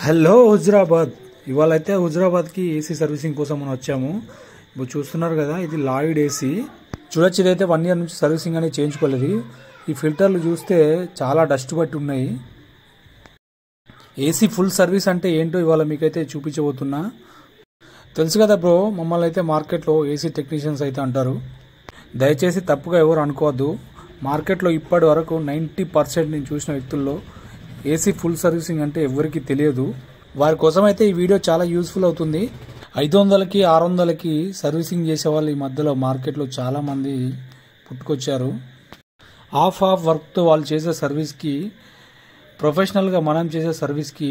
Hello Huzurabad. ఇవాళ అయితే హుజరాబాద్కి AC servicing కోసం మనం వచ్చాము. ఇప్పుడు చూస్తున్నారు కదా, ఇది లాయిడ్ ఏసీ. చూడొచ్చు, ఇదైతే 1 year నుంచి సర్వీసింగ్ అనేది చేయించుకోలేదు. ఈ ఫిల్టర్లు చూస్తే చాలా డస్ట్ పట్టి ఉన్నాయి. ఏసీ ఫుల్ సర్వీస్ అంటే ఏంటో ఇవాళ మీకైతే చూపించబోతున్నా. తెలుసు కదా బ్రో, మమ్మల్ని అయితే మార్కెట్లో ఏసీ టెక్నీషియన్స్ అయితే అంటారు. దయచేసి తప్పుగా ఎవరు అనుకోవద్దు. మార్కెట్లో ఇప్పటి వరకు 90% నేను చూసిన వ్యక్తుల్లో ఏసీ ఫుల్ సర్వీసింగ్ అంటే ఎవరికి తెలియదు. వారి కోసం అయితే ఈ వీడియో చాలా యూస్ఫుల్ అవుతుంది. 500కి 600కి సర్వీసింగ్ చేసే వాళ్ళు ఈ మధ్యలో మార్కెట్లో చాలా మంది పుట్టుకొచ్చారు. హాఫ్ వర్క్తో వాళ్ళు చేసే సర్వీస్కి, ప్రొఫెషనల్గా మనం చేసే సర్వీస్కి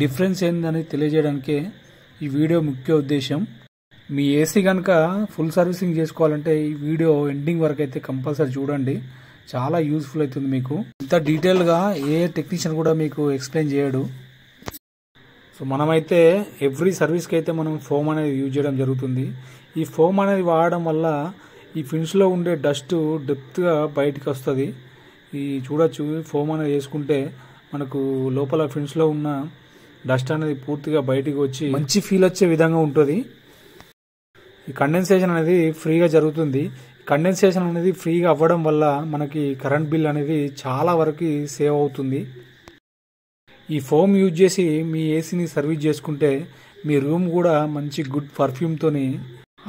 డిఫరెన్స్ ఏందని తెలియజేయడానికే ఈ వీడియో ముఖ్య ఉద్దేశం. మీ ఏసీ కనుక ఫుల్ సర్వీసింగ్ చేసుకోవాలంటే ఈ వీడియో ఎండింగ్ వరకు అయితే కంపల్సరీ చూడండి. చాలా యూస్ఫుల్ అవుతుంది మీకు. ఇంత డీటెయిల్గా ఏ టెక్నీషియన్ కూడా మీకు ఎక్స్ప్లెయిన్ చేయడు. సో మనమైతే ఎవ్రీ సర్వీస్కి అయితే మనం ఫోమ్ అనేది యూజ్ చేయడం జరుగుతుంది. ఈ ఫోమ్ అనేది వాడడం వల్ల ఈ ఫిన్స్లో ఉండే డస్ట్ డెప్త్గా బయటికి వస్తుంది. ఈ చూడొచ్చు, ఫోమ్ అనేది వేసుకుంటే మనకు లోపల ఫిన్స్లో ఉన్న డస్ట్ అనేది పూర్తిగా బయటికి వచ్చి మంచి ఫీల్ వచ్చే విధంగా ఉంటుంది. ఈ కండెన్సేషన్ అనేది ఫ్రీగా జరుగుతుంది. కండెన్సేషన్ అనేది ఫ్రీగా అవ్వడం వల్ల మనకి కరెంట్ బిల్ అనేది చాలా వరకు సేవ్ అవుతుంది. ఈ ఫోమ్ యూజ్ చేసి మీ ఏసీని సర్వీస్ చేసుకుంటే మీ రూమ్ కూడా మంచి గుడ్ పర్ఫ్యూమ్తోని,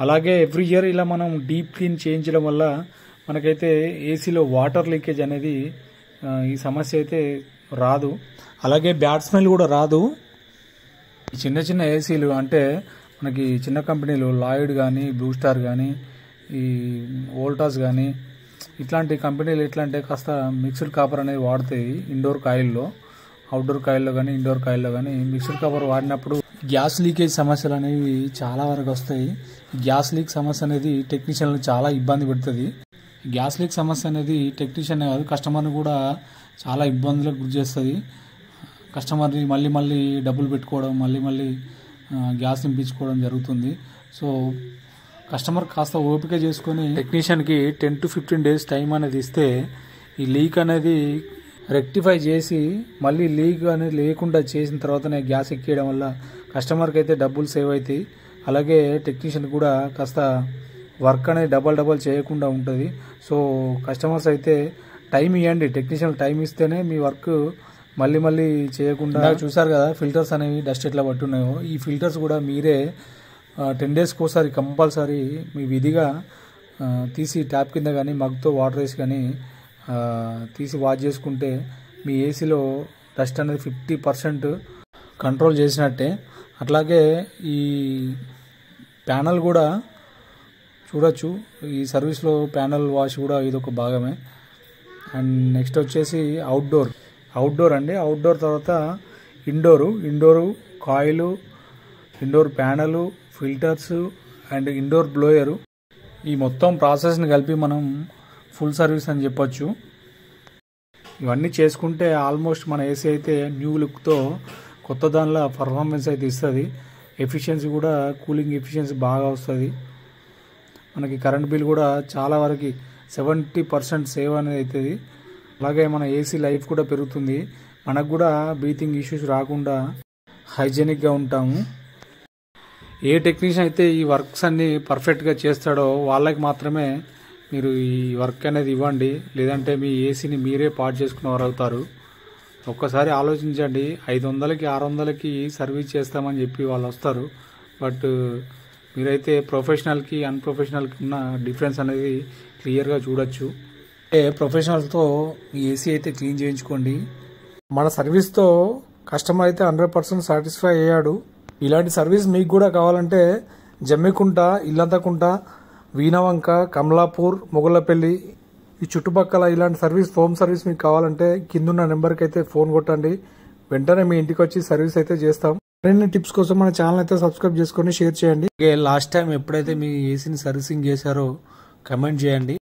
అలాగే ఎవ్రీ ఇయర్ ఇలా మనం డీప్ క్లీన్ చేయించడం వల్ల మనకైతే ఏసీలో వాటర్ లీకేజ్ అనేది ఈ సమస్య అయితే రాదు. అలాగే బ్యాడ్ స్మెల్ కూడా రాదు. చిన్న చిన్న ఏసీలు అంటే మనకి చిన్న కంపెనీలు లాయిడ్ కానీ, బ్లూ స్టార్ కానీ, ఈ వోల్టాస్ కానీ, ఇట్లాంటి కంపెనీలు ఎట్లా అంటే కాస్త మిక్స్డ్ కాపర్ అనేది వాడుతాయి. ఇండోర్ కాయిల్లో, అవుట్డోర్ కాయిల్లో కానీ ఇండోర్ కాయిల్లో కానీ మిక్స్డ్ కాపర్ వాడినప్పుడు గ్యాస్ లీకేజ్ సమస్యలు అనేవి చాలా వరకు వస్తాయి. గ్యాస్ లీక్ సమస్య అనేది టెక్నీషియన్లు చాలా ఇబ్బంది పెడుతుంది. గ్యాస్ లీక్ సమస్య అనేది టెక్నీషియన్ కాదు, కస్టమర్ని కూడా చాలా ఇబ్బందులకు గురి చేస్తుంది. కస్టమర్ని మళ్ళీ డబ్బులు పెట్టుకోవడం, మళ్ళీ గ్యాస్ నింపించుకోవడం జరుగుతుంది. సో కస్టమర్ కాస్త ఓపిక చేసుకొని టెక్నీషియన్కి 10 to 15 days టైం అనేది ఇస్తే ఈ లీక్ అనేది రెక్టిఫై చేసి మళ్ళీ లీక్ అనేది లేకుండా చేసిన తర్వాతనే గ్యాస్ ఎక్కియడం వల్ల కస్టమర్కి అయితే డబ్బులు సేవ్ అవుతాయి. అలాగే టెక్నీషియన్ కూడా కాస్త వర్క్ అనేది డబల్ చేయకుండా ఉంటుంది. సో కస్టమర్స్ అయితే టైం ఇవ్వండి, టెక్నీషియన్ టైం ఇస్తేనే మీ వర్క్ మళ్ళీ చేయకుండా. చూసారు కదా ఫిల్టర్స్ అనేవి డస్ట్ ఎట్లా పట్టున్నాయో, ఈ ఫిల్టర్స్ కూడా మీరే 10 days ఒకసారి కంపల్సరీ మీ విధిగా తీసి ట్యాప్ కింద కానీ మగ్తో వాటర్ వేసి కానీ తీసి వాష్ చేసుకుంటే మీ ఏసీలో డస్ట్ అనేది 50% కంట్రోల్ చేసినట్టే. అట్లాగే ఈ ప్యానల్ కూడా చూడొచ్చు, ఈ సర్వీస్లో ప్యానల్ వాష్ కూడా ఇదొక భాగమే. అండ్ నెక్స్ట్ వచ్చేసి అవుట్డోర్ అండి. అవుట్డోర్ తర్వాత indoor coil, indoor panel, filters and indoor blower, ఈ మొత్తం ప్రాసెస్ని కలిపి మనం ఫుల్ సర్వీస్ అని చెప్పొచ్చు. ఇవన్నీ చేసుకుంటే ఆల్మోస్ట్ మన ఏసీ అయితే న్యూ లుక్తో కొత్త దానిలో పర్ఫార్మెన్స్ అయితే ఇస్తుంది. ఎఫిషియన్సీ కూడా, కూలింగ్ ఎఫిషియన్సీ బాగా వస్తుంది. మనకి కరెంట్ బిల్ కూడా చాలా వరకు 70% సేవ్ అనేది అవుతుంది. అలాగే మన ఏసీ లైఫ్ కూడా పెరుగుతుంది. మనకు కూడా బ్రీతింగ్ ఇష్యూస్ రాకుండా హైజెనిక్గా ఉంటాము. ఏ టెక్నీషియన్ అయితే ఈ వర్క్స్ అన్ని పర్ఫెక్ట్గా చేస్తాడో వాళ్ళకి మాత్రమే మీరు ఈ వర్క్ అనేది ఇవ్వండి, లేదంటే మీ ఏసీని మీరే పాడు చేసుకునేవారు అవుతారు. ఒక్కసారి ఆలోచించండి, 500కి 600కి సర్వీస్ చేస్తామని చెప్పి వాళ్ళు వస్తారు. బట్ మీరైతే ప్రొఫెషనల్కి అన్ప్రొఫెషనల్కి ఉన్న డిఫరెన్స్ అనేది క్లియర్గా చూడొచ్చు. ప్రొఫెషనల్తో మీ ఏసీ అయితే క్లీన్ చేయించుకోండి. మన సర్వీస్తో కస్టమర్ అయితే 100% సాటిస్ఫై అయ్యాడు. ఇలాంటి సర్వీస్ మీకు కూడా కావాలంటే జమ్మికుంట, ఇల్లంతకుంట, వీణవంక, కమలాపూర్, మొగలపల్లి ఈ చుట్టుపక్కల ఇలాంటి సర్వీస్, ఫోమ్ సర్వీస్ మీకు కావాలంటే కిందున్న నెంబర్కి అయితే ఫోన్ కొట్టండి. వెంటనే మీ ఇంటికి వచ్చి సర్వీస్ అయితే చేస్తాం. మరిన్ని టిప్స్ కోసం మన ఛానల్ అయితే సబ్స్క్రైబ్ చేసుకొని షేర్ చేయండి. లాస్ట్ టైం ఎప్పుడైతే మీ ఏసీని సర్వీసింగ్ చేశారో కమెంట్ చేయండి.